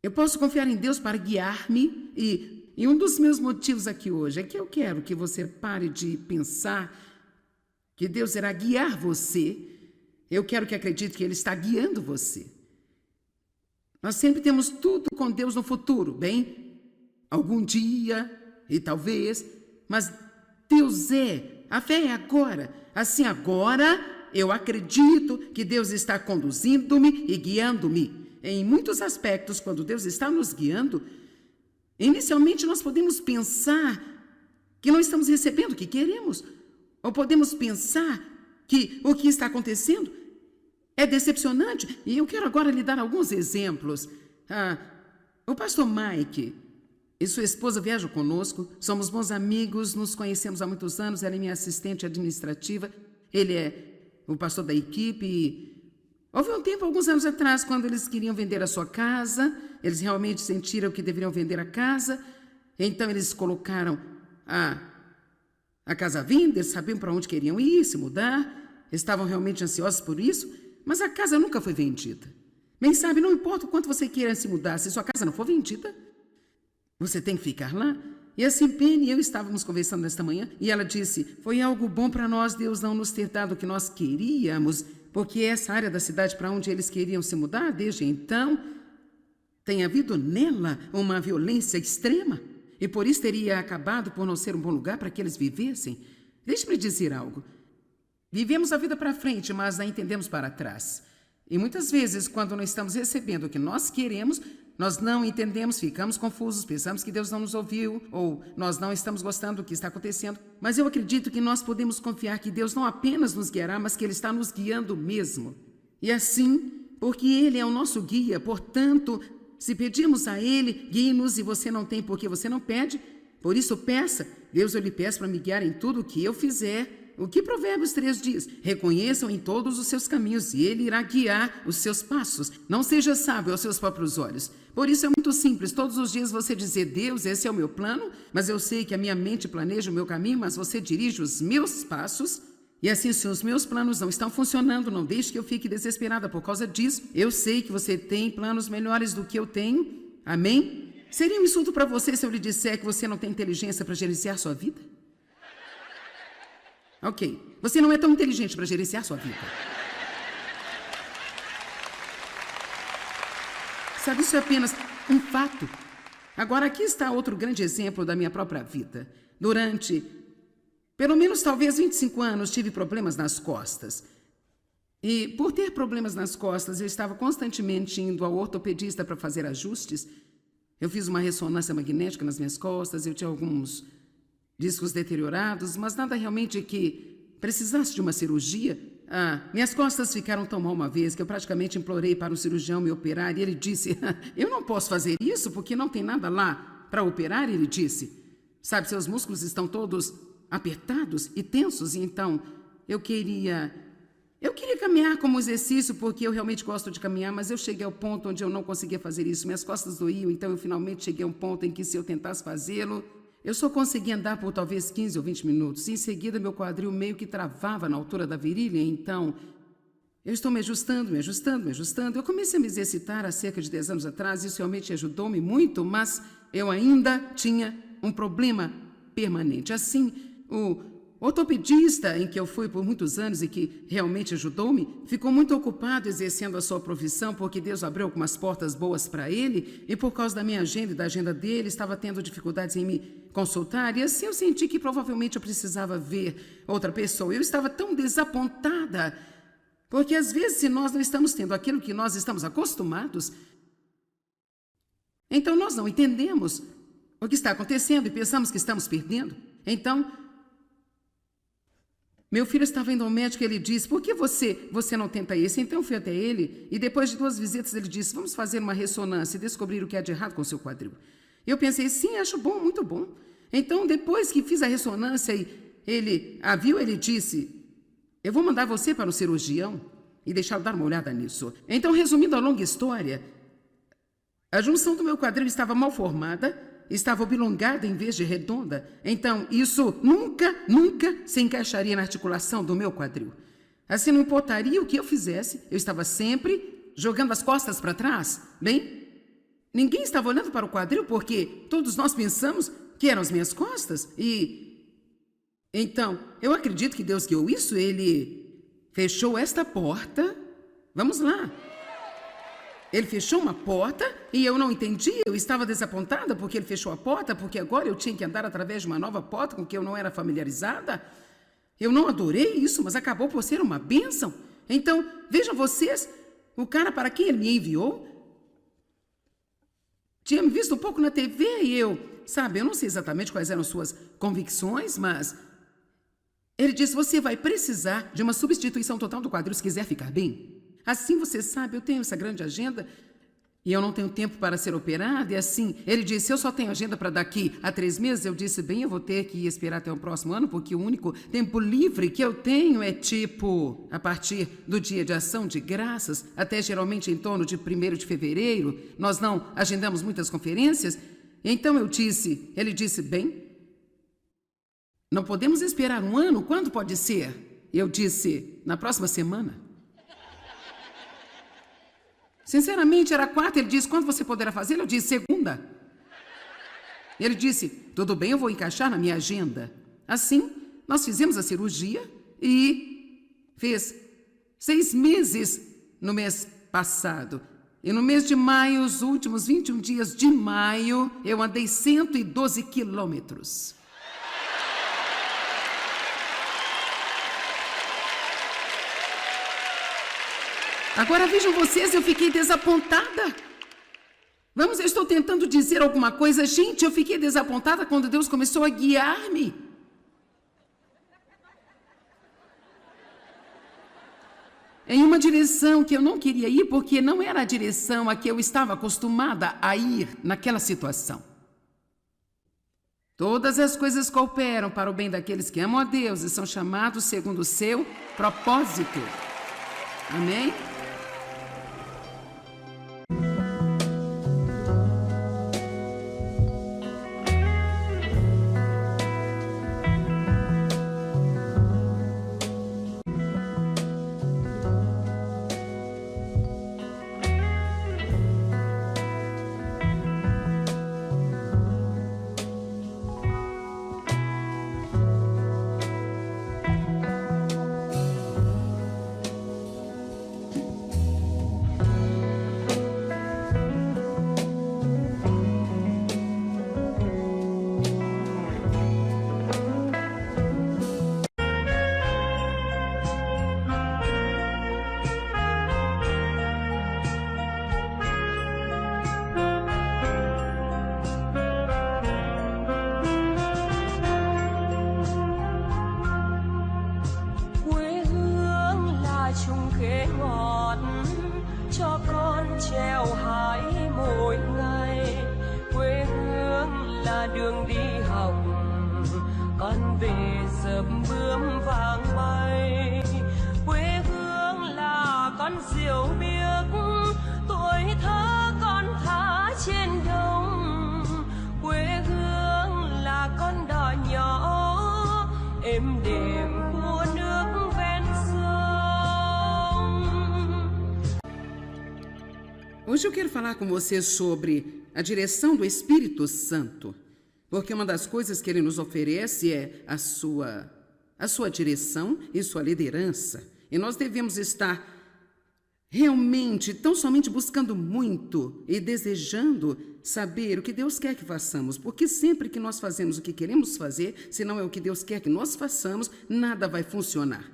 Eu posso confiar em Deus para guiar-me, e um dos meus motivos aqui hoje é que eu quero que você pare de pensar que Deus irá guiar você. Eu quero que acredite que Ele está guiando você. Nós sempre temos tudo com Deus no futuro, bem? Algum dia, e talvez, mas Deus é, a fé é agora. Assim, agora eu acredito que Deus está conduzindo-me e guiando-me. Em muitos aspectos, quando Deus está nos guiando, inicialmente nós podemos pensar que não estamos recebendo o que queremos, ou podemos pensar que o que está acontecendo é decepcionante. E eu quero agora lhe dar alguns exemplos. O pastor Mike e sua esposa viajam conosco, somos bons amigos, nos conhecemos há muitos anos, ela é minha assistente administrativa, ele é o pastor da equipe. E houve um tempo, alguns anos atrás, quando eles queriam vender a sua casa, eles realmente sentiram que deveriam vender a casa, então eles colocaram a casa à venda, eles sabiam para onde queriam ir, se mudar, estavam realmente ansiosos por isso, mas a casa nunca foi vendida. Bem, sabe, não importa o quanto você queira se mudar, se sua casa não for vendida, você tem que ficar lá. E assim, Penny e eu estávamos conversando nesta manhã, e ela disse, foi algo bom para nós, Deus não nos ter dado o que nós queríamos, porque essa área da cidade para onde eles queriam se mudar, desde então, tem havido nela uma violência extrema, e por isso teria acabado por não ser um bom lugar para que eles vivessem. Deixe-me dizer algo. Vivemos a vida para frente, mas a entendemos para trás. E muitas vezes, quando não estamos recebendo o que nós queremos, nós não entendemos, ficamos confusos, pensamos que Deus não nos ouviu, ou nós não estamos gostando do que está acontecendo. Mas eu acredito que nós podemos confiar que Deus não apenas nos guiará, mas que Ele está nos guiando mesmo. E assim, porque Ele é o nosso guia, portanto, se pedirmos a Ele, guie-nos, e você não tem porque você não pede, por isso peça. Deus, eu lhe peço para me guiar em tudo o que eu fizer. O que Provérbios 3 diz? Reconheçam em todos os seus caminhos e Ele irá guiar os seus passos. Não seja sábio aos seus próprios olhos. Por isso é muito simples, todos os dias você dizer, Deus, esse é o meu plano, mas eu sei que a minha mente planeja o meu caminho, mas você dirige os meus passos. E assim, se os meus planos não estão funcionando, não deixe que eu fique desesperada por causa disso. Eu sei que você tem planos melhores do que eu tenho. Amém? Seria um insulto para você se eu lhe disser que você não tem inteligência para gerenciar sua vida? Ok, você não é tão inteligente para gerenciar sua vida. Sabe, isso é apenas um fato. Agora, aqui está outro grande exemplo da minha própria vida. Durante, pelo menos talvez 25 anos, tive problemas nas costas. E por ter problemas nas costas, eu estava constantemente indo ao ortopedista para fazer ajustes. Eu fiz uma ressonância magnética nas minhas costas, eu tinha alguns discos deteriorados, mas nada realmente que precisasse de uma cirurgia. Minhas costas ficaram tão mal uma vez que eu praticamente implorei para o cirurgião me operar e ele disse, eu não posso fazer isso porque não tem nada lá para operar. Ele disse, sabe, seus músculos estão todos apertados e tensos, e então eu queria Eu queria caminhar como exercício, porque eu realmente gosto de caminhar, mas eu cheguei ao ponto onde eu não conseguia fazer isso. Minhas costas doíam, então eu finalmente cheguei a um ponto em que, se eu tentasse fazê-lo, eu só conseguia andar por talvez 15 ou 20 minutos. E em seguida, meu quadril meio que travava na altura da virilha, então eu estou me ajustando. Eu comecei a me exercitar há cerca de 10 anos atrás, isso realmente ajudou-me muito, mas eu ainda tinha um problema permanente. Assim, o ortopedista em que eu fui por muitos anos e que realmente ajudou-me, ficou muito ocupado exercendo a sua profissão, porque Deus abriu algumas portas boas para ele, e por causa da minha agenda e da agenda dele, estava tendo dificuldades em me consultar, e assim eu senti que provavelmente eu precisava ver outra pessoa. Eu estava tão desapontada, porque às vezes, se nós não estamos tendo aquilo que nós estamos acostumados, então nós não entendemos o que está acontecendo e pensamos que estamos perdendo. Então, meu filho estava indo ao médico e ele disse: por que você não tenta isso? Então eu fui até ele e depois de 2 visitas ele disse: vamos fazer uma ressonância e descobrir o que há de errado com o seu quadril. Eu pensei: sim, acho bom, muito bom. Então, depois que fiz a ressonância e ele a viu, ele disse: eu vou mandar você para um cirurgião e deixá-lo dar uma olhada nisso. Então, resumindo a longa história, a junção do meu quadril estava mal formada, estava oblongada em vez de redonda. Então, isso nunca se encaixaria na articulação do meu quadril. Assim, não importaria o que eu fizesse, eu estava sempre jogando as costas para trás. Bem, ninguém estava olhando para o quadril porque todos nós pensamos que eram as minhas costas. E então, eu acredito que Deus guiou isso. Ele fechou esta porta. Vamos lá. Ele fechou uma porta e eu não entendi, eu estava desapontada porque ele fechou a porta, porque agora eu tinha que andar através de uma nova porta com que eu não era familiarizada. Eu não adorei isso, mas acabou por ser uma bênção. Então, vejam vocês, o cara para quem ele me enviou tinha me visto um pouco na TV e eu não sei exatamente quais eram suas convicções, mas ele disse: você vai precisar de uma substituição total do quadril se quiser ficar bem. Assim, você sabe, eu tenho essa grande agenda e eu não tenho tempo para ser operada. E assim, ele disse: eu só tenho agenda para daqui a 3 meses. Eu disse: bem, eu vou ter que esperar até o próximo ano, porque o único tempo livre que eu tenho é a partir do dia de ação de graças, até geralmente em torno de 1º de fevereiro. Nós não agendamos muitas conferências. Então ele disse: bem, não podemos esperar um ano, quando pode ser? Eu disse: na próxima semana. Sinceramente, era 4. Ele disse: quando você poderá fazer? Eu disse: segunda. Ele disse: tudo bem, eu vou encaixar na minha agenda. Assim, nós fizemos a cirurgia e fez 6 meses no mês passado. E no mês de maio, os últimos 21 dias de maio, eu andei 112 quilômetros. Agora vejam vocês, eu fiquei desapontada. Eu estou tentando dizer alguma coisa. Gente, eu fiquei desapontada quando Deus começou a guiar-me. Em uma direção que eu não queria ir, porque não era a direção a que eu estava acostumada a ir naquela situação. Todas as coisas cooperam para o bem daqueles que amam a Deus e são chamados segundo o seu propósito. Amém? đường đi học con về sớm bướm vàng bay quê hương hiểu biết tuổi thơ con thả trên đồng, quê hương là con đò nhỏ êm đềm của nước ven sông. Hoje eu quero falar com você sobre a direção do Espírito Santo, porque uma das coisas que ele nos oferece é a sua direção e sua liderança. E nós devemos estar realmente, tão somente buscando muito e desejando saber o que Deus quer que façamos, porque sempre que nós fazemos o que queremos fazer, se não é o que Deus quer que nós façamos, nada vai funcionar.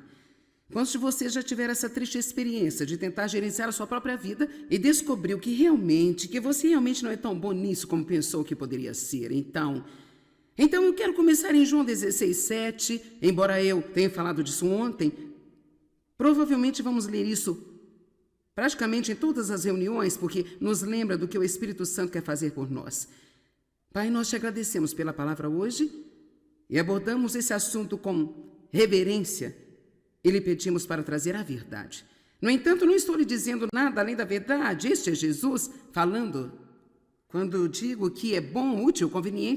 Quantos de vocês já tiveram essa triste experiência de tentar gerenciar a sua própria vida e descobriu que você realmente não é tão bom nisso como pensou que poderia ser? Então eu quero começar em João 16:7, embora eu tenha falado disso ontem, provavelmente vamos ler isso praticamente em todas as reuniões, porque nos lembra do que o Espírito Santo quer fazer por nós. Pai, nós te agradecemos pela palavra hoje e abordamos esse assunto com reverência e lhe pedimos para trazer a verdade. No entanto, não estou lhe dizendo nada além da verdade. Este é Jesus falando. Quando digo que é bom, útil, conveniente,